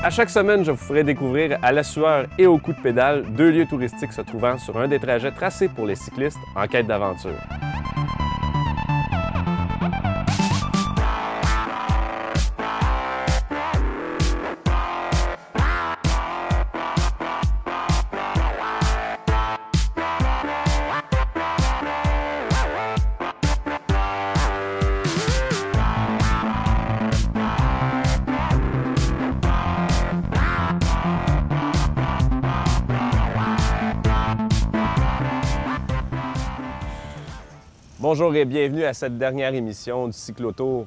À chaque semaine, je vous ferai découvrir à la sueur et au coup de pédale 2 lieux touristiques se trouvant sur un des trajets tracés pour les cyclistes en quête d'aventure. Bonjour et bienvenue à cette dernière émission du Cyclotour.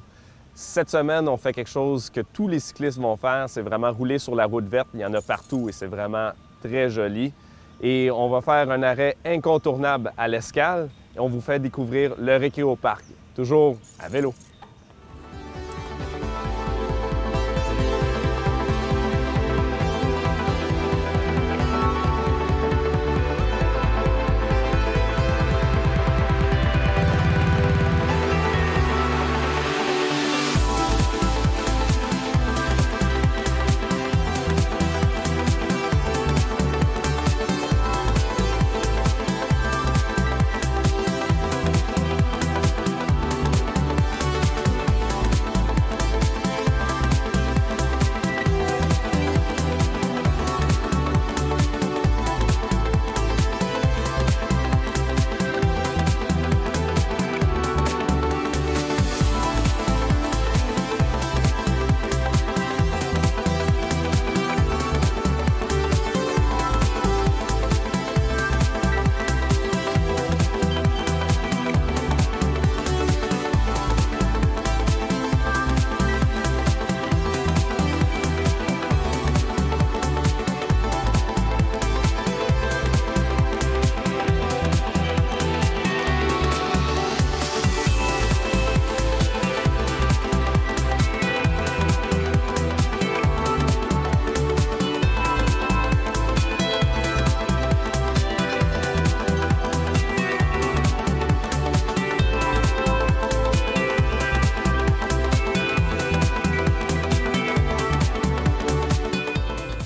Cette semaine, on fait quelque chose que tous les cyclistes vont faire, c'est vraiment rouler sur la route verte. Il y en a partout et c'est vraiment très joli. Et on va faire un arrêt incontournable à l'Escale et on vous fait découvrir le Récréoparc, toujours à vélo.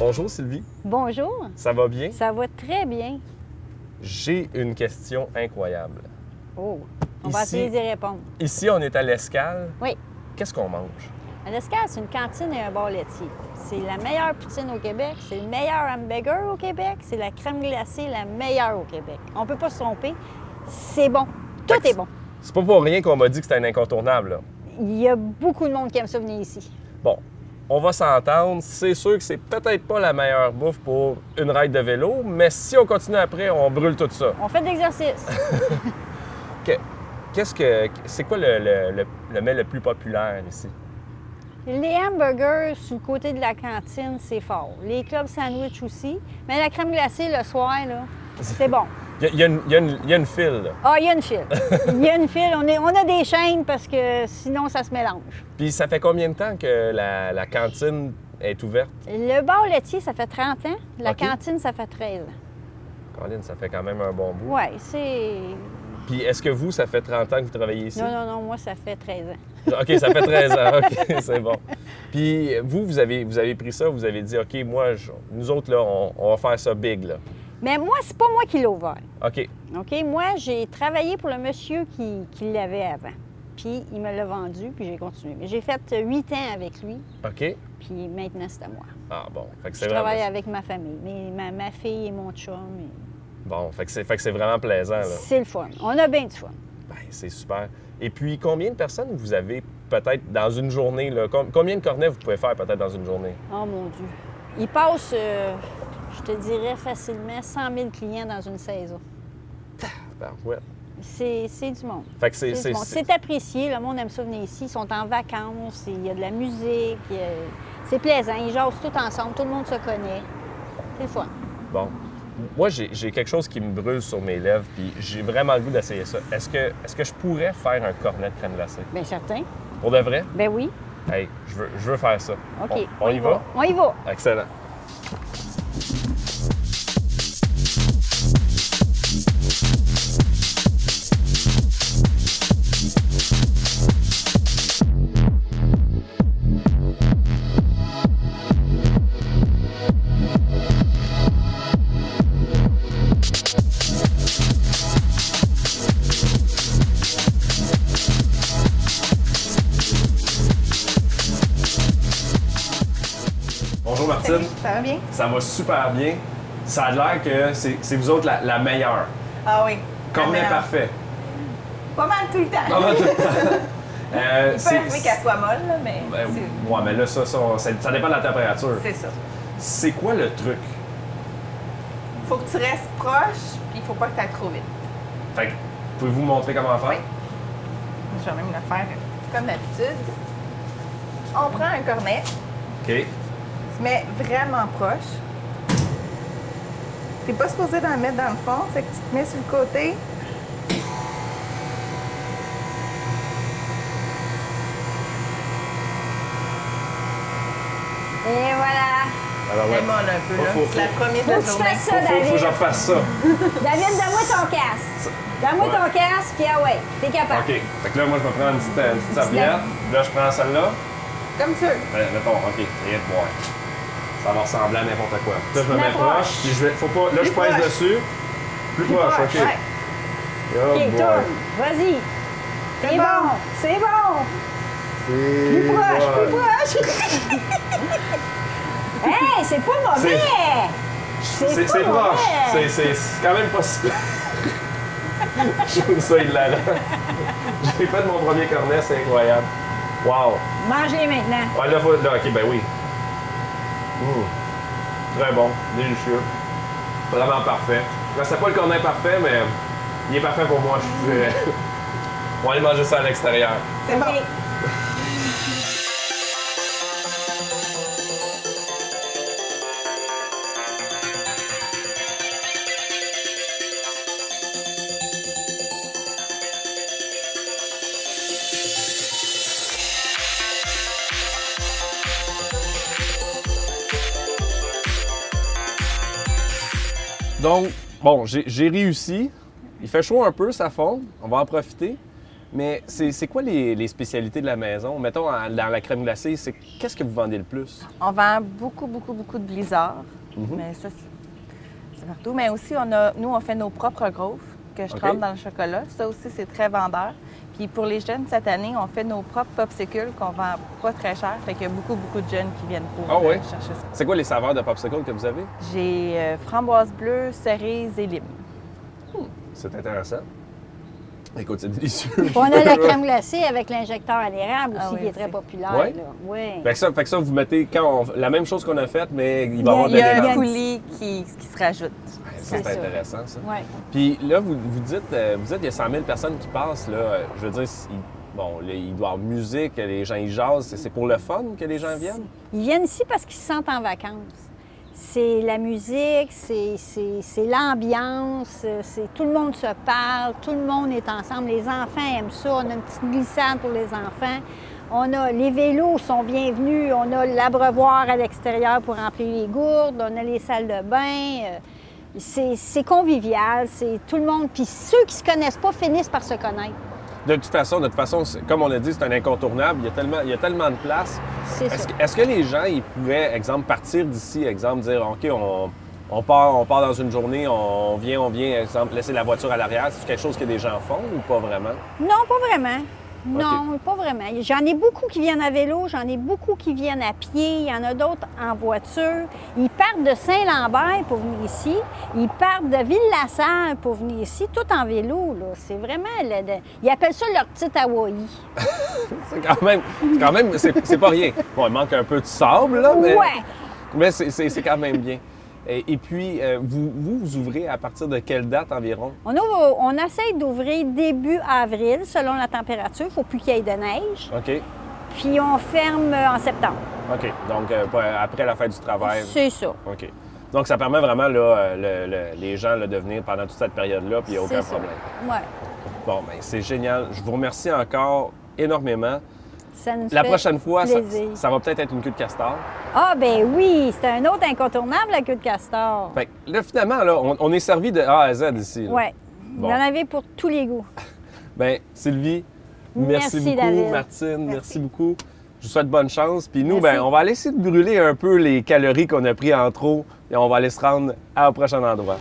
Bonjour Sylvie. Bonjour. Ça va bien? Ça va très bien. J'ai une question incroyable. Oh, on va essayer d'y répondre. Ici, on est à l'Escale. Oui. Qu'est-ce qu'on mange? À l'Escale, c'est une cantine et un bar laitier. C'est la meilleure poutine au Québec, c'est le meilleur hamburger au Québec, c'est la crème glacée la meilleure au Québec. On peut pas se tromper. C'est bon. Tout est bon. C'est pas pour rien qu'on m'a dit que c'était un incontournable, là. Il y a beaucoup de monde qui aime ça venir ici. Bon, on va s'entendre. C'est sûr que c'est peut-être pas la meilleure bouffe pour une ride de vélo, mais si on continue après, on brûle tout ça. On fait de l'exercice. C'est quoi le mets le plus populaire ici? Les hamburgers sur le côté de la cantine, c'est fort. Les clubs sandwich aussi. Mais la crème glacée le soir, là, c'est bon. Il y a une file, là. Ah, il y a une file. Il y a une file. On a des chaînes parce que sinon, ça se mélange. Puis ça fait combien de temps que la cantine est ouverte? Le bar laitier, ça fait 30 ans. La OK. cantine, ça fait 13 ans. Caroline, ça fait quand même un bon bout. Oui, c'est... Puis est-ce que vous, ça fait 30 ans que vous travaillez ici? Non, moi, ça fait 13 ans. OK, ça fait 13 ans. OK, c'est bon. Puis vous avez pris ça, vous avez dit, OK, nous autres, là, on va faire ça big, là. Mais moi, c'est pas moi qui l'ai ouvert. OK. OK? Moi, j'ai travaillé pour le monsieur qui l'avait avant. Puis il me l'a vendu, puis j'ai continué. Mais j'ai fait 8 ans avec lui, OK. puis maintenant, c'est à moi. Ah bon. Fait que Je c'est travaille vraiment... avec ma famille, ma fille et mon chum. Bon, fait que c'est vraiment plaisant, là. C'est le fun. On a bien du fun. Ben, c'est super. Et puis, combien de personnes vous avez peut-être dans une journée, là? Combien de cornets vous pouvez faire peut-être dans une journée? Oh mon Dieu. Il passe, je te dirais facilement, 100 000 clients dans une saison. Ben, ouais. C'est du monde. Fait que c'est... du monde. C'est apprécié. Le monde aime ça venir ici. Ils sont en vacances. Il y a de la musique. C'est plaisant. Ils jasent tout ensemble. Tout le monde se connaît. C'est le fun. Bon. Moi, j'ai quelque chose qui me brûle sur mes lèvres, puis j'ai vraiment le goût d'essayer ça. Est-ce que je pourrais faire un cornet de crème glacée? Bien certain. Pour de vrai? Ben oui. Hey, je veux faire ça. OK. On y va? On y va. Excellent. Bonjour Martine. Salut, ça va bien? Ça va super bien. Ça a l'air que c'est vous autres la meilleure. Ah oui. Cornet Alors, parfait. Pas mal tout le temps. Pas mal tout le temps. Il peut arriver qu'elle soit molle, là, mais Ouais, mais là, ça dépend de la température. c'est ça. C'est quoi le truc? Faut que tu restes proche, puis il faut pas que tu ailles trop vite. Fait que, pouvez-vous montrer comment faire? Oui. Je vais même le faire comme d'habitude. On prend un cornet, OK. tu te mets vraiment proche. T'es pas supposé d'en mettre dans le fond, c'est que tu te mets sur le côté. Et voilà. Alors, Elle est molle un peu, là. C'est la première de la Faut que tu journée. fasses ça, Faut que David. je refasse ça. David, donne-moi ton casque. Donne-moi Ouais. ton casque, puis ah ouais, t'es capable. OK. Fait que là, moi, je me prends une petite serviette. Là, je prends celle-là. Comme ça. Mettons, OK, rien de boire. Ça va ressembler à n'importe quoi. Là, je me mets M'approche. proche. Puis faut pas, là, je Plus pèse proche. dessus. Plus proche, OK. Ouais. Oh OK, boy. tourne. Vas-y. C'est bon. bon. C'est bon. Plus proche, plus proche. Hey, c'est pas mauvais. C'est pas proche. mauvais. C'est quand même pas si pire. Je trouve ça hilarant. J'ai fait mon premier cornet, c'est incroyable. Wow. Mange-les maintenant. Ouais, là, OK, ben oui. Très bon, délicieux. Vraiment parfait. Ben, c'est pas le cornet parfait, mais il est parfait pour moi, je dirais. On va aller manger ça à l'extérieur. C'est bon. OK. Donc, bon, j'ai réussi. Il fait chaud un peu, ça fond. On va en profiter. Mais c'est quoi les spécialités de la maison? Mettons, dans la crème glacée, qu'est-ce que vous vendez le plus? On vend beaucoup de blizzards. Mais ça, c'est partout. Mais aussi, nous, on fait nos propres gaufres que je OK. trempe dans le chocolat. Ça aussi, c'est très vendeur. Puis pour les jeunes, cette année, on fait nos propres popsicles qu'on vend pas très cher. Fait qu'il y a beaucoup de jeunes qui viennent pour Ah oui? chercher ça. C'est quoi les saveurs de popsicle que vous avez? J'ai framboise bleue, cerise et lime. C'est intéressant. Écoute, c'est délicieux. On a la crème glacée avec l'injecteur à l'érable aussi, Ah oui, qui est très aussi. populaire. Ouais? Là. Oui. Fait que ça, vous mettez la même chose qu'on a faite, mais il va y avoir de Il y a l'érable. un coulis qui se rajoute. Ça, C'est c'est ça. intéressant, ça. Ouais. Puis là, vous dites qu'il y a 100 000 personnes qui passent, là. Je veux dire, il doit y avoir musique, les gens y jasent. C'est pour le fun que les gens viennent? Ils viennent ici parce qu'ils se sentent en vacances. C'est la musique, c'est l'ambiance, tout le monde se parle, tout le monde est ensemble. Les enfants aiment ça. On a une petite glissade pour les enfants. Les vélos sont bienvenus. On a l'abreuvoir à l'extérieur pour remplir les gourdes. On a les salles de bain. C'est convivial. C'est tout le monde. Puis ceux qui se connaissent pas finissent par se connaître. De toute façon, comme on a dit, c'est un incontournable. Il y a tellement de place. C'est ça. Est-ce que les gens, ils pourraient, exemple, partir d'ici, exemple, dire, OK, on part dans une journée, on vient, exemple, laisser la voiture à l'arrière. C'est quelque chose que des gens font ou pas vraiment? Non, pas vraiment. Non, pas vraiment. J'en ai beaucoup qui viennent à vélo, j'en ai beaucoup qui viennent à pied, il y en a d'autres en voiture. Ils partent de Saint-Lambert pour venir ici, ils partent de Ville-la-Salle pour venir ici, tout en vélo. Là. C'est vraiment... Ils appellent ça leur petite Hawaï. C'est pas rien. Bon, il manque un peu de sable, là, mais, Ouais. mais c'est quand même bien. Et puis, vous ouvrez à partir de quelle date environ? On essaie d'ouvrir début avril, selon la température. Il ne faut plus qu'il y ait de neige. OK. Puis on ferme en septembre. OK. Donc, après la fête du travail. C'est ça. OK. Donc, ça permet vraiment là, les gens là, de venir pendant toute cette période-là, puis il n'y a aucun C'est ça. problème. Ouais. Bon, bien, c'est génial. Je vous remercie encore énormément. Ça nous La fait prochaine fois, ça plaisir. va peut-être être une queue de castor. Ah, ben oui, c'est un autre incontournable, la queue de castor. Fait que là, finalement, là, on est servi de A à Z ici. là. Oui. Bon. Il y en avait pour tous les goûts. Bien, Sylvie, merci Merci, beaucoup. David. Martine, merci Merci. beaucoup. Je vous souhaite bonne chance. Puis nous, Merci. ben, on va aller essayer de brûler un peu les calories qu'on a pris en trop et on va aller se rendre au prochain endroit.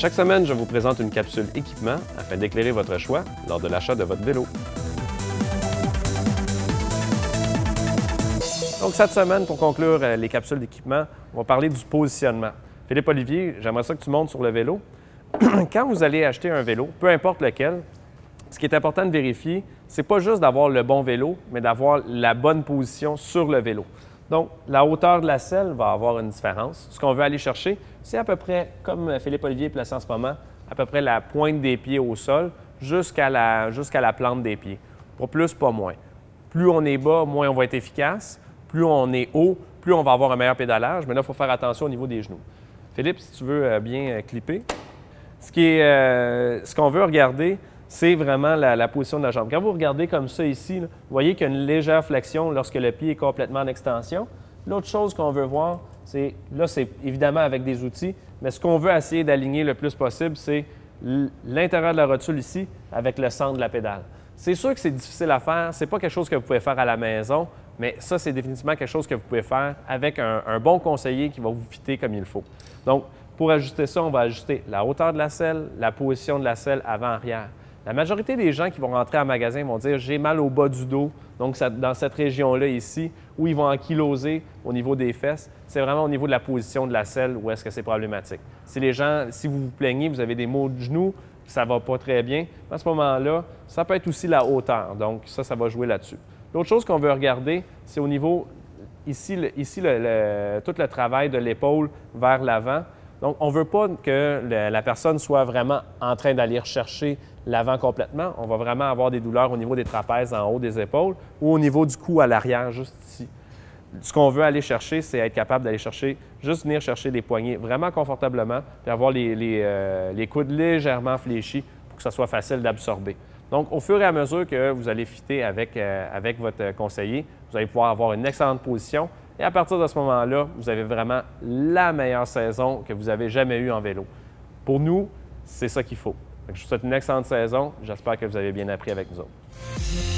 Chaque semaine, je vous présente une capsule équipement afin d'éclairer votre choix lors de l'achat de votre vélo. Donc cette semaine, pour conclure les capsules d'équipement, on va parler du positionnement. Philippe Olivier, j'aimerais ça que tu montes sur le vélo. Quand vous allez acheter un vélo, peu importe lequel, ce qui est important de vérifier, c'est pas juste d'avoir le bon vélo, mais d'avoir la bonne position sur le vélo. Donc, la hauteur de la selle va avoir une différence. Ce qu'on veut aller chercher, c'est à peu près, comme Philippe Olivier est placé en ce moment, à peu près la pointe des pieds au sol jusqu'à la plante des pieds. Pas plus, pas moins. Plus on est bas, moins on va être efficace. Plus on est haut, plus on va avoir un meilleur pédalage. Mais là, il faut faire attention au niveau des genoux. Philippe, si tu veux bien clipper. Ce qu'on veut regarder, c'est vraiment la position de la jambe. Quand vous regardez comme ça ici, là, vous voyez qu'il y a une légère flexion lorsque le pied est complètement en extension. L'autre chose qu'on veut voir, c'est évidemment avec des outils, mais ce qu'on veut essayer d'aligner le plus possible, c'est l'intérieur de la rotule ici avec le centre de la pédale. C'est sûr que c'est difficile à faire, ce n'est pas quelque chose que vous pouvez faire à la maison, mais ça, c'est définitivement quelque chose que vous pouvez faire avec un bon conseiller qui va vous fitter comme il faut. Donc, pour ajuster ça, on va ajuster la hauteur de la selle, la position de la selle avant-arrière. La majorité des gens qui vont rentrer en magasin vont dire « j'ai mal au bas du dos », donc dans cette région-là ici, où ils vont ankyloser au niveau des fesses. C'est vraiment au niveau de la position de la selle où est-ce que c'est problématique. Si vous vous plaignez, vous avez des maux de genoux, ça ne va pas très bien, à ce moment-là, ça peut être aussi la hauteur. Donc ça va jouer là-dessus. L'autre chose qu'on veut regarder, c'est au niveau, ici tout le travail de l'épaule vers l'avant. Donc, on ne veut pas que la personne soit vraiment en train d'aller rechercher l'avant complètement. On va vraiment avoir des douleurs au niveau des trapèzes en haut des épaules ou au niveau du cou à l'arrière, juste ici. Ce qu'on veut aller chercher, c'est être capable d'aller chercher, juste venir chercher les poignets vraiment confortablement puis avoir les coudes légèrement fléchis pour que ça soit facile d'absorber. Donc, au fur et à mesure que vous allez fitter avec votre conseiller, vous allez pouvoir avoir une excellente position. Et à partir de ce moment-là, vous avez vraiment la meilleure saison que vous avez jamais eue en vélo. Pour nous, c'est ça qu'il faut. Je vous souhaite une excellente saison. J'espère que vous avez bien appris avec nous autres.